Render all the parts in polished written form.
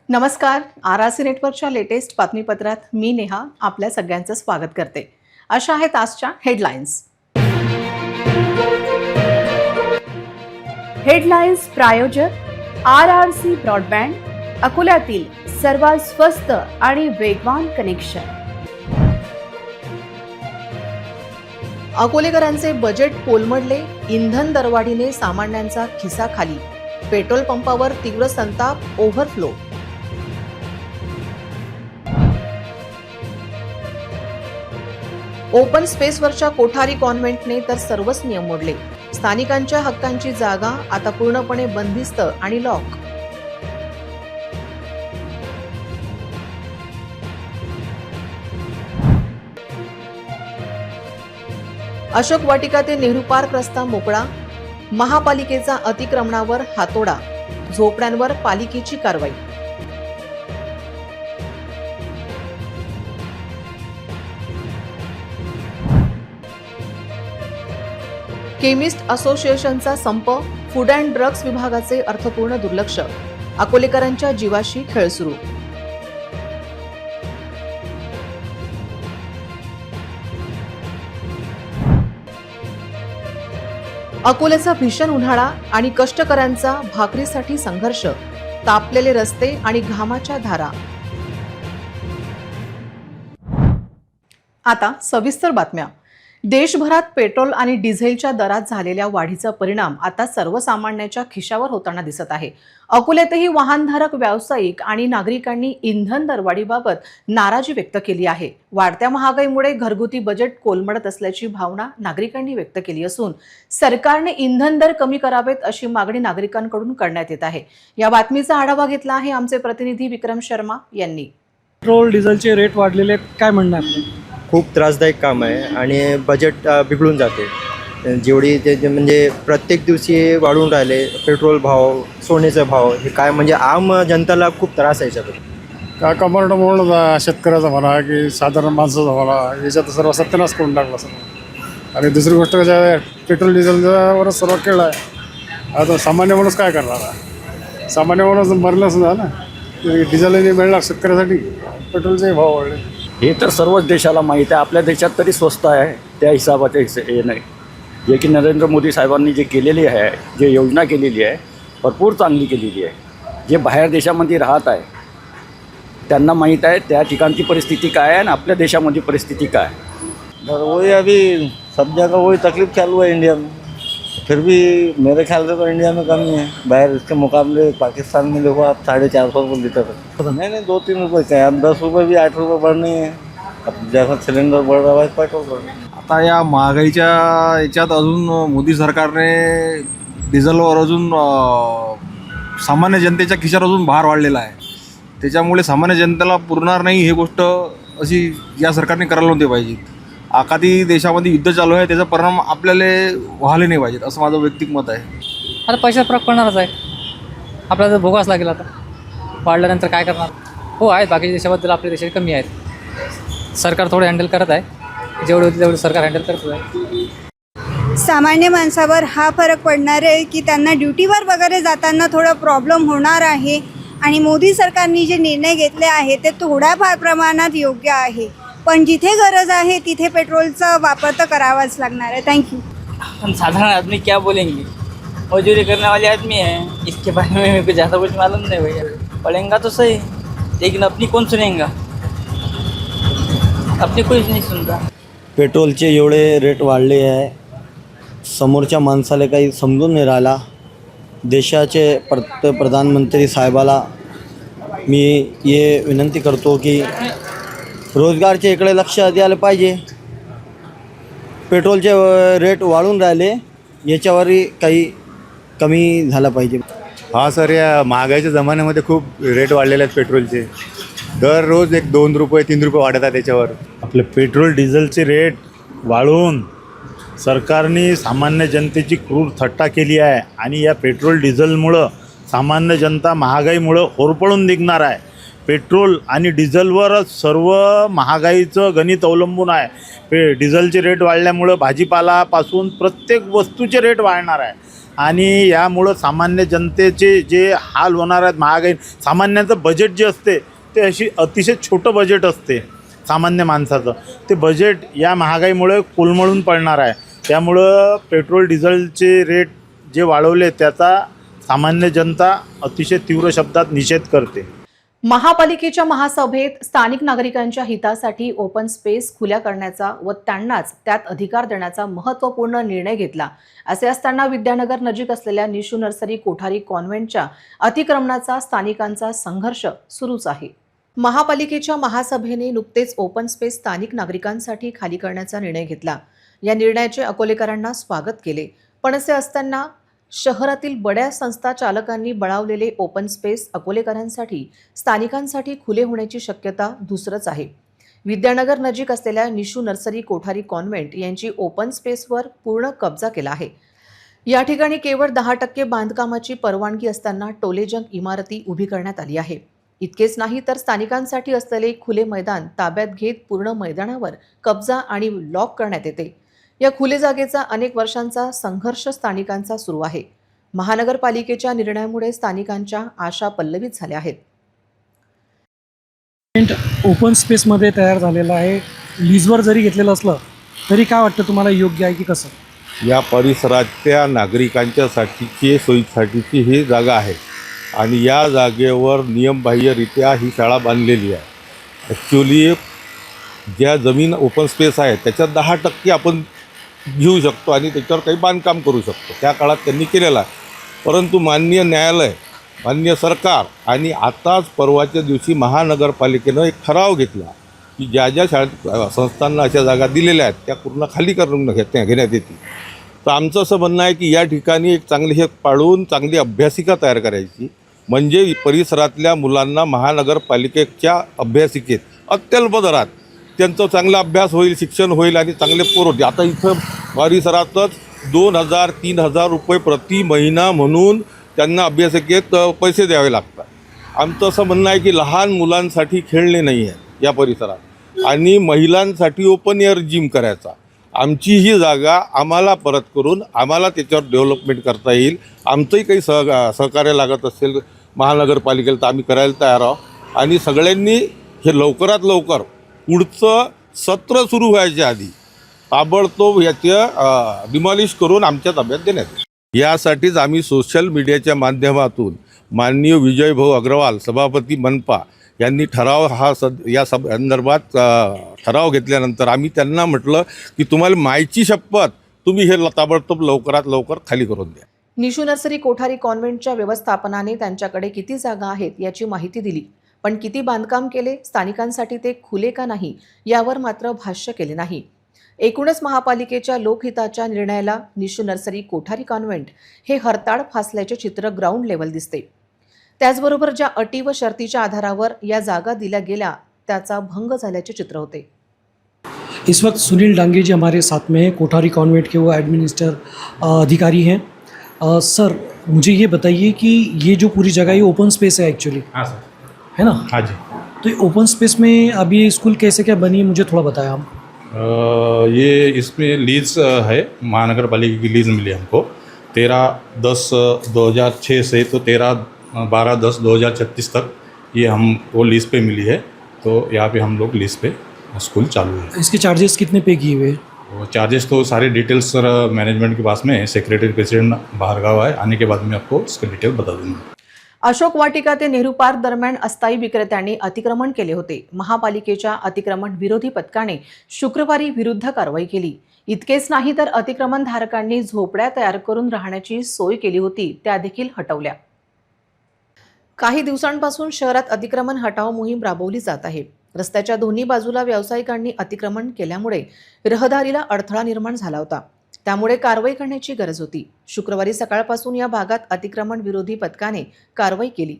नमस्कार. आरआरसी नेटवर्कच्या लेटेस्ट बातमीपत्रात मी नेहा आपल्या सगळ्यांचं स्वागत करते. अशा आहेत आजच्या हेडलाईन्स. हेडलाईन्स प्रायोजक आरआरसी ब्रॉडबँड, अकोल्यातील सर्वात स्वस्त आणि वेगवान कनेक्शन. अकोलेकरांचे बजेट कोलमडले, इंधन दरवाढीने सामान्यांचा खिसा खाली, पेट्रोल पंपावर तीव्र संताप, ओव्हरफ्लो. ओपन स्पेसवरच्या कोठारी कॉन्व्हेंटने तर सर्वच नियम मोडले. स्थानिकांच्या हक्कांची जागा आता पूर्णपणे बंदिस्त आणि लॉक. अशोक वाटिका ते नेहरू पार्क रस्ता मोकळा, महापालिकेचा अतिक्रमणावर हातोडा, झोपड्यांवर पालिकेची कारवाई. केमिस्ट असोसिएशनचा संप, फूड अँड ड्रग्ज विभागाचे अर्थपूर्ण दुर्लक्ष, अकोलेकरांच्या जीवाशी खेळ सुरू. अकोल्याचा भीषण उन्हाळा आणि कष्टकऱ्यांचा भाकरीसाठी संघर्ष, तापलेले रस्ते आणि घामाच्या धारा. आता सविस्तर बातम्या. देशभरात पेट्रोल आणि डिझेलच्या दरात झालेल्या वाढीचा परिणाम आता सर्वसामान्यांच्या खिशावर होताना दिसत आहे. अकोल्यातही वाहनधारक, व्यावसायिक आणि नागरिकांनी इंधन दरवाढीबाबत नाराजी व्यक्त केली आहे. वाढत्या महागाईमुळे घरगुती बजेट कोलमडत असल्याची भावना नागरिकांनी व्यक्त केली असून सरकारने इंधन दर कमी करावेत अशी मागणी नागरिकांकडून करण्यात येत आहे. या बातमीचा आढावा घेतला आहे आमचे प्रतिनिधी विक्रम शर्मा यांनी. पेट्रोल डिझेलचे रेट वाढलेले, काय म्हणणार? खूप त्रासदायक काम आहे आणि बजेट बिघडून जाते. जेवढी ते म्हणजे प्रत्येक दिवशी वाढून राहिले पेट्रोल भाव, सोन्याचा भाव, हे काय म्हणजे आम जनताला खूप त्रास आहे याच्याबद्दल. काय कमरडं म्हणून शेतकऱ्याचा म्हणा की साधारण माणसाचा म्हणा, याच्यात सर्व सत्यानाश करून टाकला सर्व. आणि दुसरी गोष्ट कसं आहे, पेट्रोल डिझेलवरच सर्व खेळ आहे. आता सामान्य माणूस काय करणार आहे? सामान्य माणूस मरलंच ना. डिझेलने मिळणार शेतकऱ्यासाठी, पेट्रोलचे भाव वाढले. हे तर सर्वच देशाला माहीत आहे. आपल्या देशात तरी स्वस्त आहे त्या हिसाबाचे हे नाही. जे की नरेंद्र मोदी साहेबांनी जे केलेली आहे, जे योजना केलेली आहे, भरपूर चांगली केलेली आहे. जे बाहेर देशामध्ये राहत आहे त्यांना माहीत आहे त्या ठिकाणची परिस्थिती काय आहे आणि आपल्या देशामध्ये परिस्थिती काय आहे. वही अभी सब जगह वही तकलीफ चालू है इंडिया में. फिर भी मेरे ख्याल से तो इंडिया में कमी है. बाहर इसके मुकाबले पाकिस्तान में देखो आप 450 रुपये लीटर है. नहीं 2-3 रुपये क्या है, अब 10 रुपये भी 8 रुपये बढ़ने हैं. अब जैसा सिलेंडर बढ़ रहा है पेट्रोल बढ़ रहा है. आता या महागाईच्या याच्यात अजून मोदी सरकारने डिझेलवर अजून सामान्य जनतेच्या खिशावर अजून भार वाढलेला आहे. त्याच्यामुळे सामान्य जनतेला पुरणार नाही. ही गोष्ट अशी या सरकारने करायला नव्हती पाहिजे. आखाती देशामध्ये युद्ध चालू आहे, त्याचा परिणाम आपल्याला व्हायला नाही पाहिजेत, असं माझं वैयक्तिक मत आहे. आता पैशात फरक पडणारच आहे. आपल्याला तर भोगावंच लागेल. आता वाढल्यानंतर काय करणार? हो, आहेत बाकीच्या देशाबद्दल आपल्या देशात कमी आहेत. सरकार थोडं हँडल करत आहे. जेवढे होते तेवढे सरकार हँडल करत आहे. सामान्य माणसावर हा फरक पडणार आहे की त्यांना ड्युटीवर वगैरे जाताना थोडा प्रॉब्लेम होणार आहे. आणि मोदी सरकारने जे निर्णय घेतले आहे ते थोड्याफार प्रमाणात योग्य आहे, पण जिथे गरज आहे तिथे पेट्रोलचा वापर तर करावाच लागणार आहे. थँक्यू. हम साधारण आदमी क्या बोलेंगे? मजदूरी करने वाले आदमी हैं. इसके बारे में मेरे को ज़्यादा कुछ मालूम नहीं भैया. पढ़ेंगा तो सही, लेकिन अपनी कौन सुनेगा? अपनी कोई नहीं सुनता. पेट्रोलचे एवढे रेट वाढले आहे, समोरच्या माणसाला काही समजून नाही राहिला. देशाचे प्रधानमंत्री साहेबाला मी ये विनंती करतो की रोजगारच्या इकडे लक्ष द्यायला पाहिजे. पेट्रोलचे रेट वाढून राहिले, याच्यावरही काही कमी झालं पाहिजे. हा सर, या महागाईच्या जमान्यामध्ये खूप रेट वाढलेले आहेत पेट्रोलचे. दररोज 1-2 रुपये 3 रुपये वाढत आहेत त्याच्यावर. आपले पेट्रोल डिझेलचे रेट वाढवून सरकारने सामान्य जनतेची क्रूर थट्टा केली आहे. आणि या पेट्रोल डिझेलमुळं सामान्य जनता महागाईमुळं होरपळून निघणार आहे. पेट्रोल आणि डिझेलवरच सर्व महागाईचं गणित अवलंबून आहे. डिझेलचे रेट वाढल्यामुळं भाजीपालापासून प्रत्येक वस्तूचे रेट वाढणार आहे. आणि यामुळं सामान्य जनतेचे जे हाल होणार आहेत, महागाई, सामान्यांचं बजेट जे असते ते अशी अतिशय छोटं बजेट असते सामान्य माणसाचं, ते बजेट या महागाईमुळे कोलमडून पडणार आहे. त्यामुळं पेट्रोल डिझेलचे रेट जे वाढवले त्याचा सामान्य जनता अतिशय तीव्र शब्दात निषेध करते. महापालिकेच्या महासभेत स्थानिक नागरिकांच्या हितासाठी ओपन स्पेस खुल्या करण्याचा व त्यांनाच त्यात अधिकार देण्याचा महत्त्वपूर्ण निर्णय घेतला. असे असताना विद्यानगर नजीक असलेल्या निशू नर्सरी कोठारी कॉन्व्हेंटच्या अतिक्रमणाचा स्थानिकांचा संघर्ष सुरूच आहे. महापालिकेच्या महासभेने नुकतेच ओपन स्पेस स्थानिक नागरिकांसाठी खाली करण्याचा निर्णय घेतला. या निर्णयाचे अकोलेकरांना स्वागत केले. पण असे असताना शहरातील बड्या संस्था चालकांनी बळावलेले ओपन स्पेस अकोलेकरांसाठी स्थानिकांसाठी खुले होण्याची शक्यता दुसरंच आहे. विद्यानगर नजीक असलेल्या निशू नर्सरी कोठारी कॉन्व्हेंट यांची ओपन स्पेसवर पूर्ण कब्जा केला आहे. या ठिकाणी केवळ 10% बांधकामाची परवानगी असताना टोलेजंग इमारती उभी करण्यात आली आहे. इतकेच नाही तर स्थानिकांसाठी असलेले खुले मैदान ताब्यात घेत पूर्ण मैदानावर कब्जा आणि लॉक करण्यात येते. या खुले जागेचा अनेक वर्षांचा संघर्ष स्थानिकांचा सुरू आहे. महानगरपालिकेच्या निर्णयामुळे स्थानिकांच्या आशा पल्लवित झाल्या आहेत. ओपन स्पेसमध्ये तयार झालेलं आहे. लीजवर जरी घेतलेलं असलं तरी काय वाटतं तुम्हाला, योग्य आहे की कसं? या परिसरातल्या नागरिकांच्यासाठीची सोयीसाठीची ही जागा आहे आणि या जागेवर नियमबाह्यरित्या ही शाळा बांधलेली आहे. ॲक्च्युली ज्या जमीन ओपन स्पेस आहे त्याच्यात 10% आपण घेऊ शकतो आणि त्याच्यावर काही बांधकाम करू शकतो. त्या काळात त्यांनी केलेलं आहे. परंतु माननीय न्यायालय, माननीय सरकार आणि आताच परवाच्या दिवशी महानगरपालिकेनं एक ठराव घेतला की ज्या ज्या शाळेत संस्थांना अशा जागा दिलेल्या आहेत त्या पूर्ण खाली करून घेण्यात येतील. तर आमचं असं म्हणणं आहे की या ठिकाणी एक चांगली हे पाळून चांगली अभ्यासिका तयार करायची, म्हणजे परिसरातल्या मुलांना महानगरपालिकेच्या अभ्यासिकेत अत्यल्प दरात त्यांचा चांगला अभ्यास होईल, शिक्षण होईल आणि चांगले पोर होते. आता इथं परिसरातच 2,000-3,000 रुपये प्रति महिना म्हणून त्यांना अभ्यासिकेत पैसे द्यावे लागतात. आमचं असं म्हणणं आहे की लहान मुलांसाठी खेळणे नाही आहे या परिसरात आणि महिलांसाठी ओपन एअर जिम करायचा. आमची ही जागा आम्हाला परत करून आम्हाला त्याच्यावर डेव्हलपमेंट करता येईल. आमचंही काही सहकार्य लागत असेल महानगरपालिकेला तर आम्ही करायला तयार आहोत आणि सगळ्यांनी हे लवकरात लवकर पुढचं सत्र सुरू व्हायच्या आधी ताबडतोब याचं डिमॉलिश करून आमच्या ताब्यात देण्यात येईल. यासाठीच आम्ही सोशल मीडियाच्या माध्यमातून माननीय विजयभाऊ अग्रवाल, सभापती मनपा यांनी ठराव या संदर्भात ठराव घेतल्यानंतर आम्ही त्यांना म्हटलं की तुम्हाला मायची शपथ, तुम्ही हे ताबडतोब लवकरात लवकर खाली करून द्या. निशू नर्सरी कोठारी कॉन्व्हेंटच्या व्यवस्थापनाने त्यांच्याकडे किती जागा आहेत याची माहिती दिली, पण किती बांधकाम केले, स्थानिकांसाठी ते खुले का नाही यावर मात्र भाष्य केले नाही. एकूणच महापालिकेच्या लोकहिताच्या निर्णयाला निशू नर्सरी कोठारी कॉन्व्हेंट हे हरताळ फासल्याचे चित्र ग्राउंड लेवल दिसते. त्याचबरोबर ज्या अटी व शर्तीच्या आधारावर या जागा दिल्या गेल्या त्याचा भंग झाल्याचे चित्र होते. इस वक्त सुनील डांगे जी हमारे साथ में हैं, कोठारी कॉन्वेंट के वो एडमिनिस्टर अधिकारी हैं. सर, मुझे ये बताइए कि ये जो पूरी जगह ये ओपन स्पेस है एक्चुअली? हाँ सर. है ना? हाँ जी. तो ये ओपन स्पेस में अभी ये स्कूल कैसे क्या बनी है, मुझे थोड़ा बताया आप. ये इसमें लीज है, महानगर पालिका की लीज मिली हमको 13/10/2006 से तो 13/12/10/2036 तक ये हमको लीज पे मिली है. तो यहाँ पे हम लोग लीज पे स्कूल चालू है. इसके चार्जेस कितने पे किए हुए? वो चार्जेस तो सारे डिटेल्स सर मैनेजमेंट के पास में, सेक्रेटरी प्रेसिडेंट बाहर गाँव है, आने के बाद में आपको इसका डिटेल बता दूँगा. अशोक वाटिका ते नेहरू पार्क दरम्यान अस्थायी विक्रेत्यांनी अतिक्रमण केले होते. महापालिकेच्या अतिक्रमण विरोधी पथकाने शुक्रवारी विरुद्ध कारवाई केली. इतकेच नाही तर अतिक्रमण धारकांनी झोपड्या तयार करून राहण्याची सोय केली होती त्या देखील हटवल्या. काही दिवसांपासून शहरात अतिक्रमण हटाव मोहीम राबवली जात आहे. रस्त्याच्या दोन्ही बाजूला व्यावसायिकांनी अतिक्रमण केल्यामुळे रहदारीला अडथळा निर्माण झाला होता. त्यामुळे कारवाई करण्याची गरज होती. शुक्रवारी सकाळपासून या भागात अतिक्रमण विरोधी पथकाने कारवाई केली.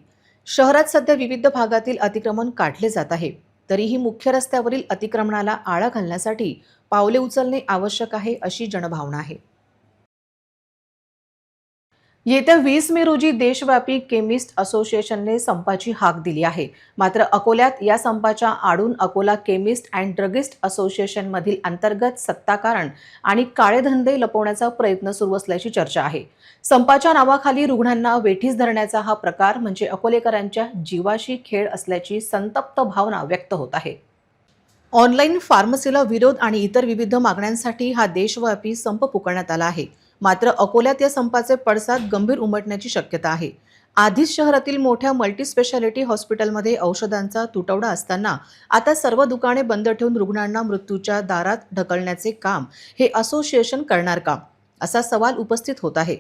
शहरात सध्या विविध भागातील अतिक्रमण काढले जात आहे. तरीही मुख्य रस्त्यावरील अतिक्रमणाला आळा घालण्यासाठी पावले उचलणे आवश्यक आहे अशी जनभावना आहे. येत्या 20 मे रोजी देशव्यापी केमिस्ट असोसिएशनने संपाची हाक दिली आहे. मात्र अकोल्यात या संपाच्या आडून अकोला केमिस्ट अँड ड्रगिस्ट असोसिएशनमधील अंतर्गत सत्ताकारण आणि काळे धंदे लपवण्याचा प्रयत्न सुरू असल्याची चर्चा आहे. संपाच्या नावाखाली रुग्णांना वेठीस धरण्याचा हा प्रकार म्हणजे अकोलेकरांच्या जीवाशी खेळ असल्याची संतप्त भावना व्यक्त होत आहे. ऑनलाईन फार्मसीला विरोध आणि इतर विविध मागण्यांसाठी हा देशव्यापी संप पुकारण्यात आला आहे. मात्र अकोल्यात या संपाचे पडसाद गंभीर उमटण्याची शक्यता आहे. आधीच शहरातील मोठ्या मल्टीस्पेशालिटी हॉस्पिटलमध्ये औषधांचा तुटवडा असताना आता सर्व दुकाने बंद ठेवून रुग्णांना मृत्यूच्या दारात ढकलण्याचे काम हे असोसिएशन करणार का, असा सवाल उपस्थित होत आहे.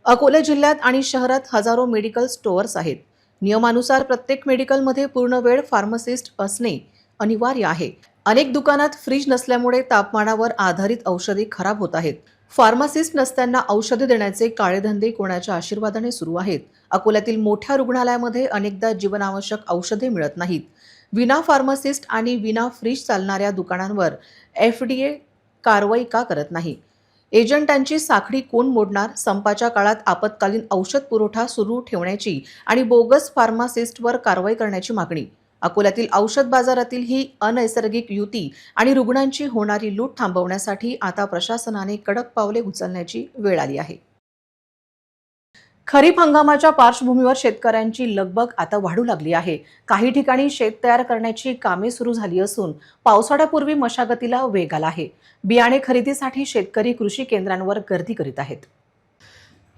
अकोला जिल्ह्यात आणि शहरात हजारो मेडिकल स्टोअर्स आहेत. नियमानुसार प्रत्येक मेडिकलमध्ये पूर्णवेळ फार्मासिस्ट असणे अनिवार्य आहे. अनेक दुकानात फ्रीज नसल्यामुळे तापमानावर आधारित औषधे खराब होत आहेत. फार्मासिस्ट नसताना औषधे देण्याचे काळे धंदे कोणाच्या आशीर्वादाने सुरू आहेत. अकोल्यातील मोठ्या रुग्णालयामध्ये अनेकदा जीवनावश्यक औषधे मिळत नाहीत. विना फार्मासिस्ट आणि विना फ्रीज चालणाऱ्या दुकानांवर FDA कारवाई का करत नाही? एजंटांची साखळी कोण मोडणार? संपाच्या काळात आपत्कालीन औषध पुरवठा सुरू ठेवण्याची आणि बोगस फार्मासिस्टवर कारवाई करण्याची मागणी. अकोल्यातील औषध बाजारातील ही अनैसर्गिक युती आणि रुग्णांची होणारी लूट थांबवण्यासाठी आता प्रशासनाने कडक पावले उचलण्याची वेळ आली आहे. खरीप हंगामाच्या पार्श्वभूमीवर शेतकऱ्यांची लगबग आता वाढू लागली आहे. काही ठिकाणी शेत तयार करण्याची कामे सुरू झाली असून पावसाळ्यापूर्वी मशागतीला वेग आला आहे. बियाणे खरेदीसाठी शेतकरी कृषी केंद्रांवर गर्दी करीत आहेत.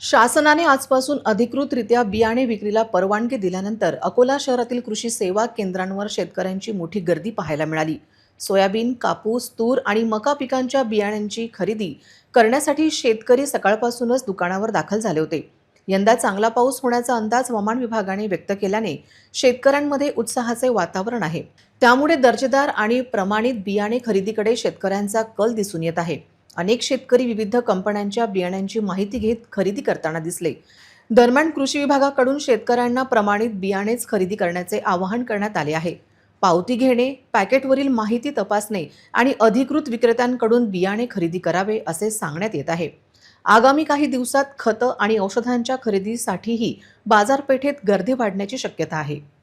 शासनाने आजपासून अधिकृतरित्या बियाणे विक्रीला परवानगी दिल्यानंतर अकोला शहरातील कृषी सेवा केंद्रांवर शेतकऱ्यांची मोठी गर्दी पाहायला मिळाली. सोयाबीन, कापूस, तूर आणि मका पिकांच्या बियाण्यांची खरेदी करण्यासाठी शेतकरी सकाळपासूनच दुकानावर दाखल झाले होते. यंदा चांगला पाऊस होण्याचा अंदाज हवामान विभागाने व्यक्त केल्याने शेतकऱ्यांमध्ये उत्साहाचे वातावरण आहे. त्यामुळे दर्जेदार आणि प्रमाणित बियाणे खरेदीकडे शेतकऱ्यांचा कल दिसून येत आहे. अनेक शेतकरी विविध कंपन्यांच्या बियाण्यांची माहिती घेत खरेदी करताना दिसले. दरम्यान कृषी विभागाकडून शेतकऱ्यांना प्रमाणित बियाणेच खरेदी करण्याचे आवाहन करण्यात आले आहे. पावती घेणे, पॅकेटवरील माहिती तपासणे आणि अधिकृत विक्रेत्यांकडून बियाणे खरेदी करावे असे सांगण्यात येत आहे. आगामी काही दिवसात खतं आणि औषधांच्या खरेदीसाठीही बाजारपेठेत गर्दी वाढण्याची शक्यता आहे.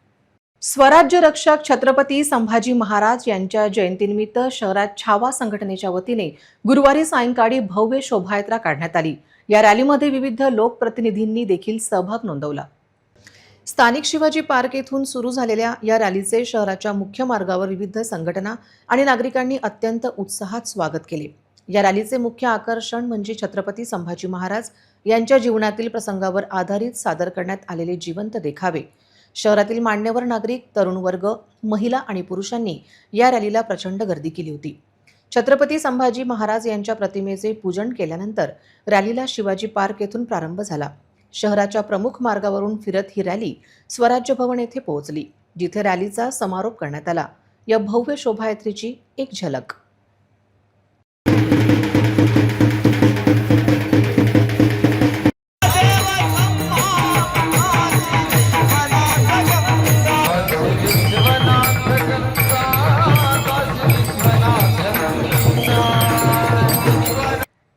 स्वराज्य रक्षक छत्रपती संभाजी महाराज यांच्या जयंतीनिमित्त शहरात छावा संघटनेच्या वतीने गुरुवारी सायंकाळी भव्य शोभायात्रा काढण्यात आली. या रॅलीमध्ये विविध लोकप्रतिनिधींनी देखील सहभाग नोंदवला. स्थानिक शिवाजी पार्क येथून सुरू झालेल्या या रॅलीचे शहराच्या मुख्य मार्गावर विविध संघटना आणि नागरिकांनी अत्यंत उत्साहात स्वागत केले. या रॅलीचे मुख्य आकर्षण म्हणजे छत्रपती संभाजी महाराज यांच्या जीवनातील प्रसंगावर आधारित सादर करण्यात आलेले जिवंत देखावे. शहरातील मान्यवर नागरिक, तरुण वर्ग, महिला आणि पुरुषांनी या रॅलीला प्रचंड गर्दी केली होती. छत्रपती संभाजी महाराज यांच्या प्रतिमेचे पूजन केल्यानंतर रॅलीला शिवाजी पार्क येथून प्रारंभ झाला. शहराच्या प्रमुख मार्गावरून फिरत ही रॅली स्वराज्य भवन येथे पोहोचली, जिथे रॅलीचा समारोप करण्यात आला. या भव्य शोभायात्रेची एक झलक.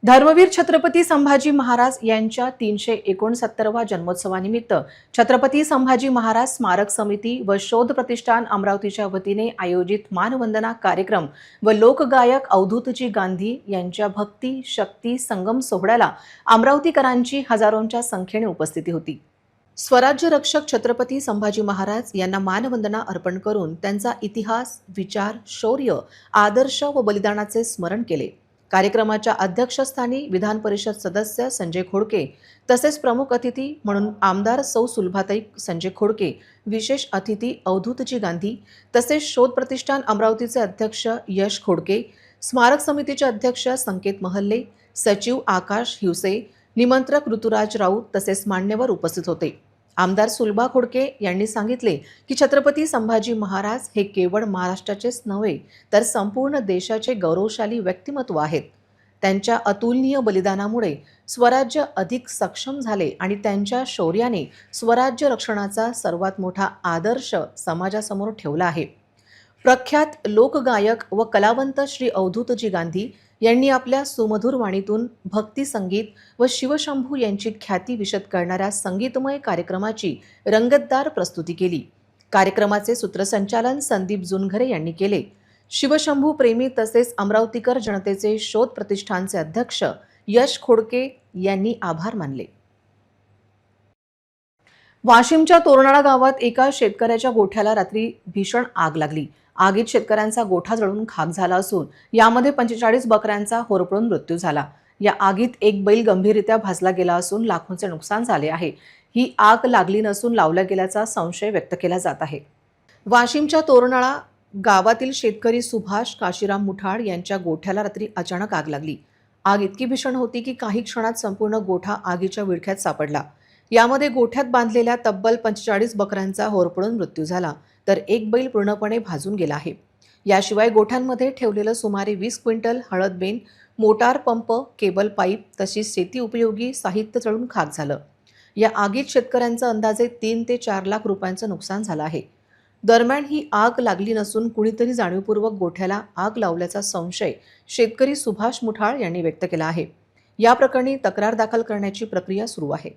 धर्मवीर छत्रपती संभाजी महाराज यांच्या 369व्या जन्मोत्सवानिमित्त छत्रपती संभाजी महाराज स्मारक समिती व शोध प्रतिष्ठान अमरावतीच्या वतीने आयोजित मानवंदना कार्यक्रम व लोकगायक अवधूतजी गांधी यांच्या भक्ती शक्ती संगम सोहळ्याला अमरावतीकरांची हजारोंच्या संख्येने उपस्थिती होती. स्वराज्य रक्षक छत्रपती संभाजी महाराज यांना मानवंदना अर्पण करून त्यांचा इतिहास, विचार, शौर्य, आदर्श व बलिदानाचे स्मरण केले. कार्यक्रमाच्या अध्यक्षस्थानी विधान परिषद सदस्य संजय खोडके तसेच प्रमुख अतिथी म्हणून आमदार सौ सुलभाताई संजय खोडके, विशेष अतिथी अवधूतजी गांधी तसेच शोध प्रतिष्ठान अमरावतीचे अध्यक्ष यश खोडके, स्मारक समितीचे अध्यक्ष संकेत महल्ले, सचिव आकाश हिवसे, निमंत्रक ऋतुराज राऊत तसेच मान्यवर उपस्थित होते. आमदार सुलभा खोडके यांनी सांगितले की छत्रपती संभाजी महाराज हे केवळ महाराष्ट्राचेच नव्हे तर संपूर्ण देशाचे गौरवशाली व्यक्तिमत्व आहेत. त्यांच्या अतुलनीय बलिदानामुळे स्वराज्य अधिक सक्षम झाले आणि त्यांच्या शौर्याने स्वराज्य रक्षणाचा सर्वात मोठा आदर्श समाजासमोर ठेवला आहे. प्रख्यात लोकगायक व कलावंत श्री अवधूतजी गांधी यांनी आपल्या सुमधुर वाणीतून भक्ती संगीत व शिवशंभू यांची ख्याती विशद करणाऱ्या संगीतमय कार्यक्रमाची रंगतदार प्रस्तुती केली. कार्यक्रमाचे सूत्रसंचालन संदीप जुनघरे यांनी केले. शिवशंभू प्रेमी तसेच अमरावतीकर जनतेचे शोध प्रतिष्ठानचे अध्यक्ष यश खोडके यांनी आभार मानले. वाशिमच्या तोरणाळा गावात एका शेतकऱ्याच्या गोठ्याला रात्री भीषण आग लागली. आगीत शेतकऱ्यांचा गोठा जळून खाक झाला असून यामध्ये 45 बकऱ्यांचा होरपळून मृत्यू झाला. या आगीत एक बैल गंभीररित्या भाजला गेला असून लाखोंचे नुकसान झाले आहे. ही आग लागली नसून लावल्या गेल्याचा संशय व्यक्त केला जात आहे. वाशिमच्या तोरणाळा गावातील शेतकरी सुभाष काशीराम मुठाड यांच्या गोठ्याला रात्री अचानक आग लागली. आग इतकी भीषण होती की काही क्षणात संपूर्ण गोठा आगीच्या विळख्यात सापडला. यामध्ये गोठ्यात बांधलेल्या तब्बल 45 बकऱ्यांचा होरपळून मृत्यू झाला, तर एक बैल पूर्णपणे भाजून गेला आहे. याशिवाय गोठ्यांमध्ये ठेवलेलं सुमारे 20 क्विंटल हळदबेन, मोटार पंप, केबल पाईप तसेच शेती उपयोगी साहित्य जळून खाक झालं. या आगीत शेतकऱ्यांचं अंदाजे 3 ते 4 लाख रुपयांचं नुकसान झालं आहे. दरम्यान ही आग लागली नसून कुणीतरी जाणीवपूर्वक गोठ्याला आग लावल्याचा संशय शेतकरी सुभाष मुठाळ यांनी व्यक्त केला आहे. या प्रकरणी तक्रार दाखल करण्याची प्रक्रिया सुरू आहे.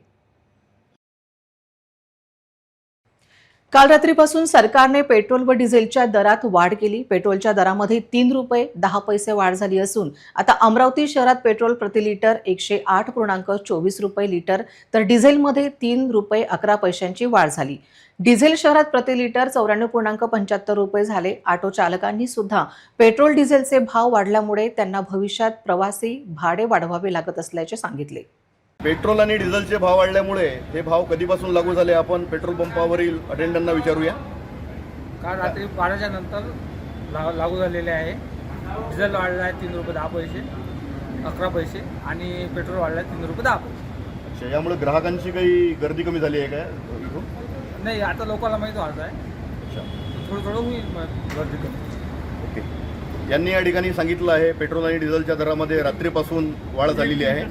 काल रात्रीपासून सरकारने पेट्रोल व डिझेलच्या दरात वाढ केली. पेट्रोलच्या दरामध्ये 3 रुपये 10 पैसे वाढ झाली असून आता अमरावती शहरात पेट्रोल प्रति लिटर 108.24 रुपये लिटर, तर डिझेलमध्ये 3 रुपये 11 पैशांची वाढ झाली. डिझेल शहरात प्रति लिटर 94.75 रुपये झाले. ऑटो चालकांनी सुद्धा पेट्रोल डिझेलचे भाव वाढल्यामुळे त्यांना भविष्यात प्रवासी भाडे वाढवावे लागत असल्याचे सांगितले. पेट्रोल आणि डिझेलचे भाव वाढल्यामुळे हे भाव कधीपासून लागू झाले आपण पेट्रोल पंपावरील अटेंडंटना विचारूया. काल रात्री 12च्या नंतर लागू झालेले आहे. डिझेल वाढला आहे 3 रुपये 10 पैसे 11 पैसे आणि पेट्रोल वाढला आहे 3 रुपये 10 पैसे. अच्छा, यामुळे ग्राहकांची काही गर्दी कमी झाली आहे काय इथून? नाही, आता लोकांना माहिती व्हायचं आहे. अच्छा, थोडं होईल गर्दी कमी. ओके. यांनी या ठिकाणी सांगितलं आहे पेट्रोल आणि डिझेलच्या दरामध्ये रात्रीपासून वाढ झालेली आहे.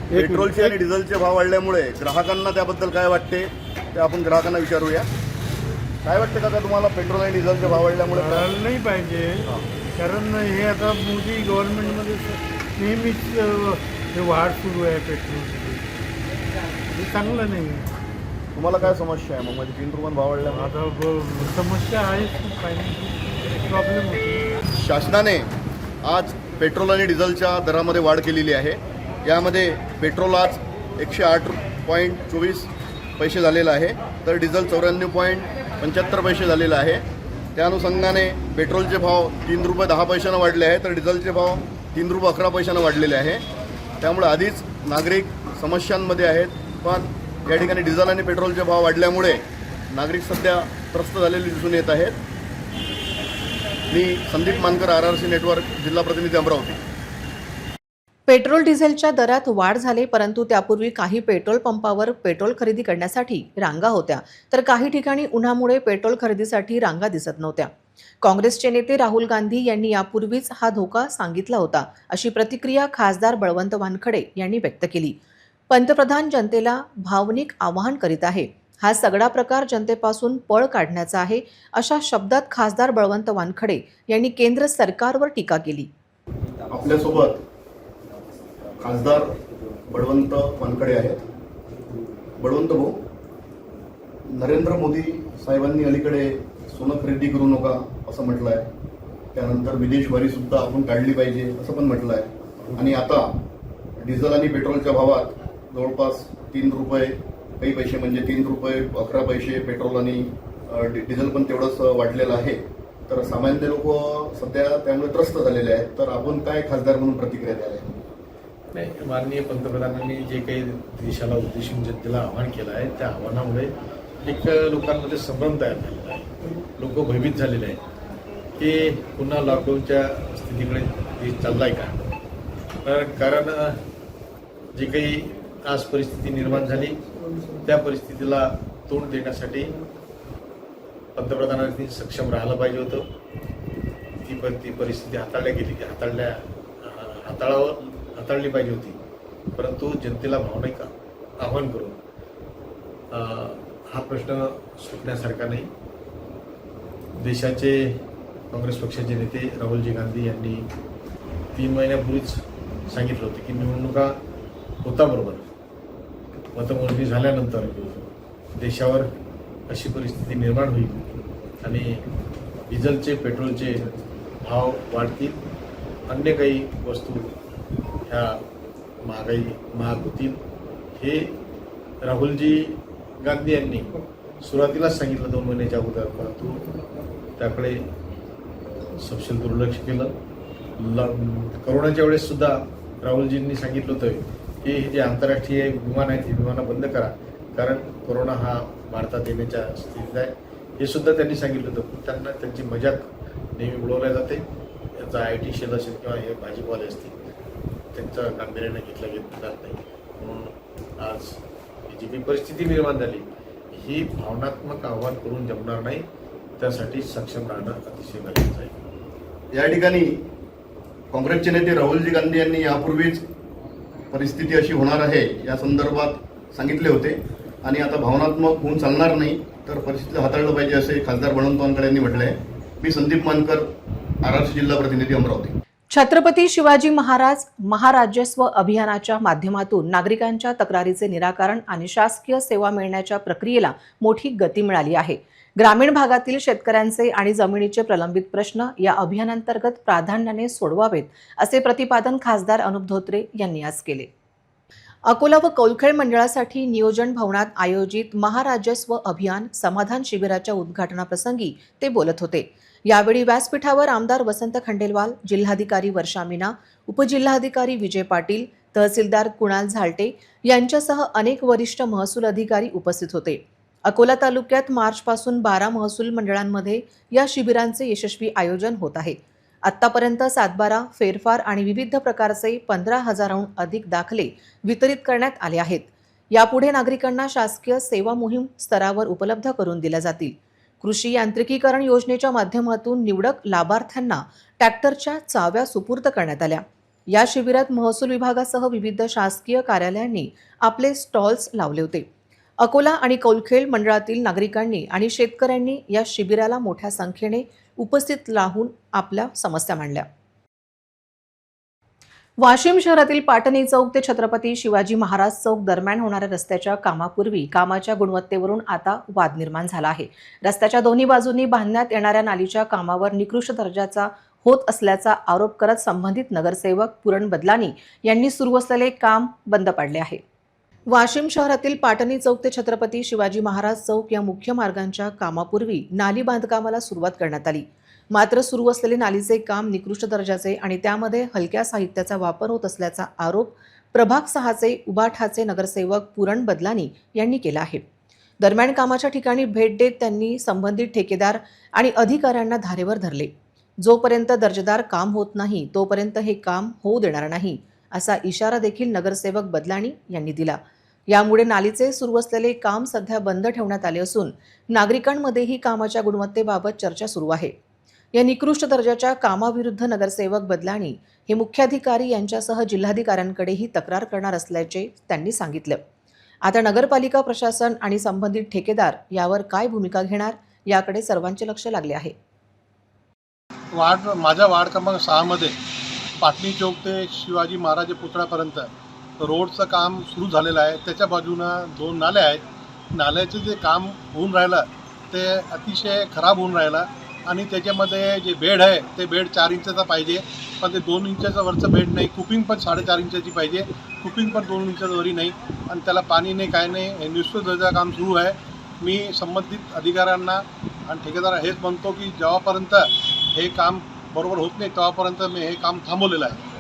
पेट्रोलचे आणि डिझेलचे भाव वाढल्यामुळे ग्राहकांना त्याबद्दल काय वाटते ते आपण ग्राहकांना विचारूया. काय वाटते का तुम्हाला पेट्रोल आणि डिझेलचे भाव वाढल्यामुळे? नाही पाहिजे, कारण हे आता मोदी गव्हर्नमेंटमध्ये नेहमीच हे वाढ सुरू आहे पेट्रोलची. हे चांगलं नाही. तुम्हाला काय समस्या आहे मग? म्हणजे 3 रुपये भाव वाढल्यामुळे आता समस्या आहेच, प्रॉब्लेम होतो. शासनाने आज पेट्रोल आणि डिझेलच्या दरामध्ये वाढ केलेली आहे. यामध्ये पेट्रोल आज 108.24 पैसे झालेलं आहे, तर डिझेल 94.75 पैसे झालेलं आहे. त्या अनुषंगाने पेट्रोलचे भाव 3 रुपये 10 पैशानं वाढले आहे, तर डिझेलचे भाव 3 रुपये 11 पैशानं वाढलेले आहे. त्यामुळे आधीच नागरिक समस्यांमध्ये आहेत, पण या ठिकाणी डिझेल आणि पेट्रोलचे भाव वाढल्यामुळे नागरिक सध्या त्रस्त झालेले दिसून येत आहेत. मी संदीप मानकर, RRC नेटवर्क, जिल्हा प्रतिनिधी, अमरावती. पेट्रोल डिझेलच्या दरात वाढ झाली, परंतु त्यापूर्वी काही पेट्रोल पंपावर पेट्रोल खरेदी करण्यासाठी रांगा होत्या, तर काही ठिकाणी उन्हामुळे पेट्रोल खरेदीसाठी रांगा दिसत नव्हत्या. काँग्रेसचे नेते राहुल गांधी यांनी यापूर्वीच हा धोका सांगितला होता, अशी प्रतिक्रिया खासदार बळवंत वानखडे यांनी व्यक्त केली. पंतप्रधान जनतेला भावनिक आवाहन करीत आहे. हा सगळा प्रकार जनतेपासून पळ काढण्याचा आहे, अशा शब्दात खासदार बळवंत वानखडे यांनी केंद्र सरकारवर टीका केली. आपल्यासोबत खासदार बळवंत वानखडे आहेत. बळवंत भाऊ, नरेंद्र मोदी साहेबांनी अलीकडे सोनं खरेदी करू नका असं म्हटलं आहे. त्यानंतर विदेशवारीसुद्धा आपण काढली पाहिजे असं पण म्हटलं आहे. आणि आता डिझेल आणि पेट्रोलच्या भावात जवळपास 3 रुपये काही पैसे, म्हणजे 3 रुपये 11 पैसे पेट्रोल आणि डिझेल पण तेवढंच वाढलेलं आहे. तर सामान्य लोक सध्या त्यामुळे त्रस्त झालेले आहेत. तर आपण काय खासदार म्हणून प्रतिक्रिया द्याल? नाही, माननीय पंतप्रधानांनी जे काही देशाला उद्देशून जनतेला आवाहन केलं आहे, त्या आव्हानामुळे एक लोकांमध्ये संभ्रम तयार झालेला आहे. लोक भयभीत झालेले आहेत की पुन्हा लॉकडाऊनच्या स्थितीकडे देश चालला आहे का. कारण जी काही आज परिस्थिती निर्माण झाली त्या परिस्थितीला तोंड देण्यासाठी पंतप्रधानांनी सक्षम राहायला पाहिजे होतं. ती परिस्थिती हाताळली पाहिजे होती, परंतु जनतेला भावनिक आव्हान करून हा प्रश्न सुटण्यासारखा नाही. देशाचे काँग्रेस पक्षाचे नेते राहुलजी गांधी यांनी 3 महिन्यापूर्वीच सांगितलं होतं की निवडणुका होता बरोबर मतमोजणी झाल्यानंतर देशावर अशी परिस्थिती निर्माण होईल आणि डिझेलचे पेट्रोलचे भाव वाढतील, अन्य काही वस्तू ह्या महाग होतील. हे राहुलजी गांधी यांनी सुरुवातीलाच सांगितलं 2 महिन्याच्या अगोदर, परंतु त्याकडे सपशेल दुर्लक्ष केलं. करोनाच्या वेळेस सुद्धा राहुलजींनी सांगितलं होतं की हे जे आंतरराष्ट्रीय विमान आहेत ही विमानं बंद करा, कारण कोरोना हा भारतात येण्याच्या स्थितीत आहे. हे सुद्धा त्यांनी सांगितलं होतं, पण त्यांना त्यांची मजाक नेहमी उडवल्या जाते. याचा IT शेल असेल किंवा हे भाजीपाले असतील त्यांचं गांभीर्याने घेतलं जात नाही. म्हणून आज ही जी काही परिस्थिती निर्माण झाली ही भावनात्मक आव्हान करून जमणार नाही, त्यासाठी सक्षम राहणं अतिशय गरजेचं आहे. या ठिकाणी काँग्रेसचे नेते राहुलजी गांधी यांनी यापूर्वीच परिस्थिती अशी होणार आहे या संदर्भात सांगितले होते आणि आता भावनात्मक होऊन चालणार नाही, तर परिस्थिती हाताळलं पाहिजे असे खासदार बळवंत वानखडे यांनी म्हटलं आहे. मी संदीप मानकर, RRC जिल्हा प्रतिनिधी, अमरावती. छत्रपती शिवाजी महाराज महाराजस्व अभियानाच्या माध्यमातून नागरिकांच्या तक्रारीचे निराकरण आणि शासकीय सेवा मिळण्याच्या प्रक्रियेला मोठी गती मिळाली आहे. ग्रामीण भागातील शेतकऱ्यांचे आणि जमिनीचे प्रलंबित प्रश्न या अभियानांतर्गत प्राधान्याने सोडवावेत असे प्रतिपादन खासदार अनुप धोत्रे यांनी आज केले. अकोला व कौलखेड मंडळासाठी नियोजन भवनात आयोजित महाराजस्व अभियान समाधान शिबिराच्या उद्घाटनाप्रसंगी ते बोलत होते. यावेळी व्यासपीठावर आमदार वसंत खंडेलवाल, जिल्हाधिकारी वर्षा मीना, उपजिल्हाधिकारी विजय पाटील, तहसीलदार कुणाल झालटे यांच्यासह अनेक वरिष्ठ महसूल अधिकारी उपस्थित होते. अकोला तालुक्यात मार्चपासून 12 महसूल मंडळांमध्ये या शिबिरांचे यशस्वी आयोजन होत आहे. आत्तापर्यंत 7/12 फेरफार आणि विविध प्रकारचे 15,000हून अधिक दाखले वितरित करण्यात आले आहेत. यापुढे नागरिकांना शासकीय सेवा मोहीम स्तरावर उपलब्ध करून दिल्या जातील. कृषी यांत्रिकीकरण योजनेच्या माध्यमातून निवडक लाभार्थ्यांना ट्रॅक्टरच्या चाव्या सुपूर्द करण्यात आल्या. या शिबिरात महसूल विभागासह विविध शासकीय कार्यालयांनी आपले स्टॉल्स लावले होते. अकोला आणि कौलखेड मंडळातील नागरिकांनी आणि शेतकऱ्यांनी या शिबिराला मोठ्या संख्येने उपस्थित राहून आपल्या समस्या मांडल्या. वाशिम शहरातील पाटणी चौक ते छत्रपती शिवाजी महाराज चौक दरम्यान होणाऱ्या रस्त्याच्या कामापूर्वी कामाच्या गुणवत्तेवरून आता वाद निर्माण झाला आहे. रस्त्याच्या दोन्ही बाजूंनी बांधण्यात येणाऱ्या नालीच्या कामावर निकृष्ट दर्जाचा होत असल्याचा आरोप करत संबंधित नगरसेवक पुरण बदलानी यांनी सुरू असलेले काम बंद पाडले आहे. वाशिम शहरातील पाटणी चौक ते छत्रपती शिवाजी महाराज चौक या मुख्य मार्गांच्या कामापूर्वी नाली बांधकामाला सुरुवात करण्यात आली. मात्र सुरू असलेले नालीचे काम निकृष्ट दर्जाचे आणि त्यामध्ये हलक्या साहित्याचा वापर होत असल्याचा आरोप प्रभाग 6चे उबाठाचे नगरसेवक पुरण बदलानी यांनी केला आहे. दरम्यान कामाच्या ठिकाणी भेट देत त्यांनी संबंधित ठेकेदार आणि अधिकाऱ्यांना धारेवर धरले. जोपर्यंत दर्जेदार काम होत नाही तोपर्यंत हे काम होऊ देणार नाही असा इशारा देखील नगरसेवक बदलानी यांनी दिला. यामुळे नालीचे सुरू असलेले काम सध्या बंद ठेवण्यात आले असून नागरिकांमध्येही कामाच्या गुणवत्तेबाबत चर्चा सुरू आहे. या निकृष्ट दर्जाच्या कामाविरुद्ध नगरसेवक बदलानी हे मुख्याधिकारी यांच्यासह जिल्हाधिकाऱ्यांकडेही तक्रार करणार असल्याचे त्यांनी सांगितलं. आता नगरपालिका प्रशासन आणि संबंधित ठेकेदार यावर काय भूमिका घेणार याकडे सर्वांचे लक्ष लागले आहे. माझ्या वार्ड क्रमांक 6मध्ये पाटणी चौक ते शिवाजी महाराज पुतळ्यापर्यंत रोडचं काम सुरू झालेलं आहे. त्याच्या बाजूनं 2 नाल्या आहेत. नाल्याचं जे काम होऊन राहिलं ते अतिशय खराब होऊन राहिलं आणि त्याच्यामध्ये जे बेड आहे ते बेड 4 इंचाचा पाहिजे, पण ते 2 इंचाचं वरचं बेड नाही. कुपिंग पण 4.5 इंचाची पाहिजे, कुपिंग पण 2 इंचाचं वरी नाही आणि त्याला पाणी नाही, काय नाही. हे निष्ठुर दर्जाचं काम सुरू आहे. मी संबंधित अधिकाऱ्यांना आणि ठेकेदार हेच म्हणतो की जेव्हापर्यंत हे काम बरोबर होत नाही तेव्हापर्यंत मी हे काम थांबवलेलं आहे.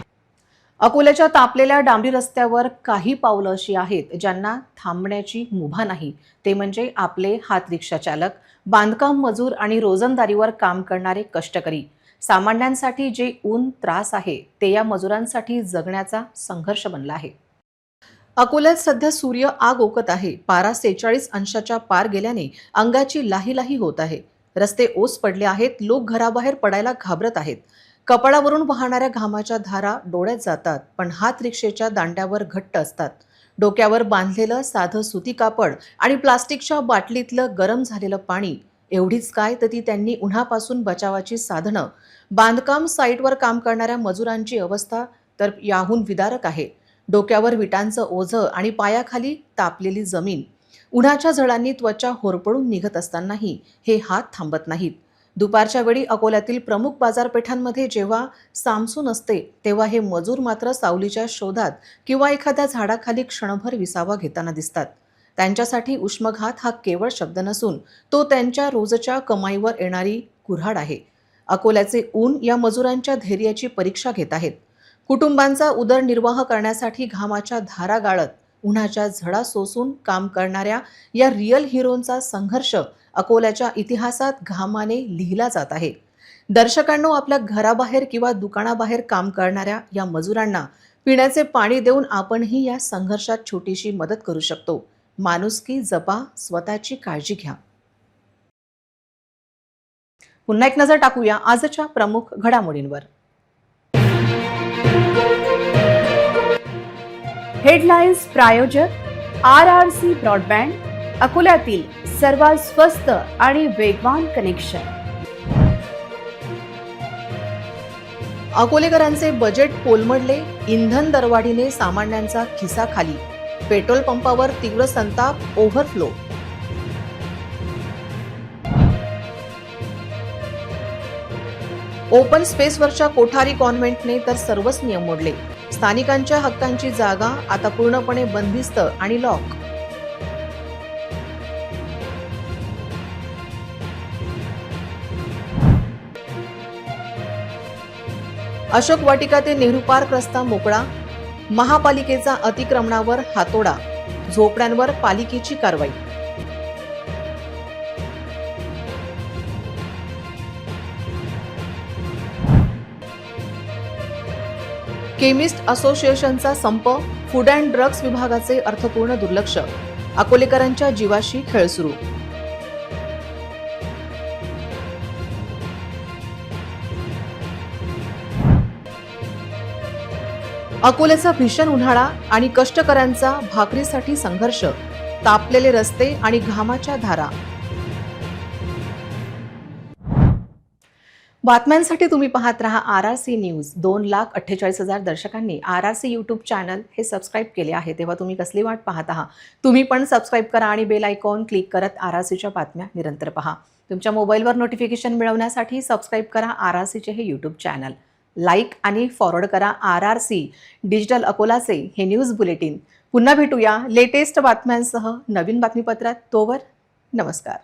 अकोल्याच्या तापलेल्या डांबरी रस्त्यावर काही पावलं अशी आहेत ज्यांना थांबण्याची मुभा नाही. ते म्हणजे आपले हात रिक्षा चालक, बांधकाम मजूर आणि रोजंदारीवर काम करणारे कष्टकरी. सामान्यांसाठी जे ऊन त्रास आहे ते या मजुरांसाठी जगण्याचा संघर्ष बनला आहे. अकोल्यात सध्या सूर्य आग ओकत आहे. पारा 46 अंशाच्या पार गेल्याने अंगाची लाही होत आहे. रस्ते ओस पडले आहेत. लोक घराबाहेर पडायला घाबरत आहेत. कपाळावरून वाहणाऱ्या घामाच्या धारा डोळ्यात जातात, पण हात रिक्षेच्या दांड्यावर घट्ट असतात. डोक्यावर बांधलेलं साधं सुती कापड आणि प्लास्टिकच्या बाटलीतलं गरम झालेलं पाणी एवढीच काय तर ती त्यांनी उन्हापासून बचावाची साधनं, बांधकाम साईटवर काम करणाऱ्या मजुरांची अवस्था तर याहून विदारक आहे. डोक्यावर विटांचं ओझं आणि पायाखाली तापलेली जमीन. उन्हाच्या झळांनी त्वचा होरपळून निघत असतानाही हे हात थांबत नाहीत. दुपारच्या वेळी अकोल्यातील प्रमुख बाजारपेठांमध्ये जेव्हा सामसून असते तेव्हा हे मजूर मात्र सावलीच्या शोधात किंवा एखाद्या झाडाखाली क्षणभर विसावा घेताना दिसतात. त्यांच्यासाठी उष्मघात हा केवळ शब्द नसून तो त्यांच्या रोजच्या कमाईवर येणारी कुऱ्हाड आहे. अकोल्याचे ऊन या मजुरांच्या धैर्याची परीक्षा घेत आहेत. कुटुंबांचा उदरनिर्वाह करण्यासाठी घामाच्या धारा गाळत उन्हाच्या झळा सोसून काम करणाऱ्या या रिअल हिरोंचा संघर्ष अकोल्याच्या इतिहासात घामाने लिहिला जात आहे. दर्शकांनो, आपल्या घराबाहेर किंवा दुकानाबाहेर काम करणाऱ्या या मजुरांना पिण्याचे पाणी देऊन आपणही या संघर्षात छोटीशी मदत करू शकतो. माणुसकी जपा, स्वतःची काळजी घ्या. पुन्हा एक नजर टाकूया आजच्या प्रमुख घडामोडींवर. हेडलाईन्स प्रायोजक RRC ब्रॉडबँड, अकोल्यातील सर्वात स्वस्त आणि वेगवान कनेक्शन. अकोलेकरांचे बजेट कोलमडले, इंधन दरवाढीने सामान्यांचा खिसा खाली. पेट्रोल पंपावर तीव्र संताप, ओव्हरफ्लो. ओपन स्पेसवरच्या कोठारी कॉन्व्हेंटने तर सर्वच नियम मोडले. स्थानिकांच्या हक्कांची जागा आता पूर्णपणे बंदिस्त आणि लॉक. अशोक वाटिका ते नेहरू पार्क रस्ता मोकळा. महापालिकेचा अतिक्रमणावर हातोडा. झोपड्यांवर पालिकेची कारवाई. केमिस्ट असोसिएशनचा संप. फूड अँड ड्रग्ज विभागाचे अर्थपूर्ण दुर्लक्ष. अकोलेकरांच्या जीवाशी खेळ सुरू. अकोल्याचा भीषण उन्हाळा आणि कष्टकऱ्यांचा भाकरीसाठी संघर्ष. तापलेले रस्ते आणि घामाच्या धारा. बातम्यांसाठी तुम्ही पाहत रहा RRC news. 2,48,000 दर्शकांनी RRC YouTube channel हे सबस्क्राईब केले आहे. तेव्हा तुम्ही कसली वाट पाहत आहात? तुम्ही पण सबस्क्राईब करा आणि बेल आयकॉन क्लिक करत RRCच्या बातम्या निरंतर पहा. तुमच्या मोबाईलवर नोटिफिकेशन मिळवण्यासाठी सबस्क्राईब करा RRCचे हे यूट्यूब चॅनल. लाईक आणि फॉरवर्ड करा RRC डिजिटल अकोलाचे हे न्यूज बुलेटिन. पुन्हा भेटूया लेटेस्ट बातम्यांसह नवीन बातमीपत्रात. तोवर नमस्कार.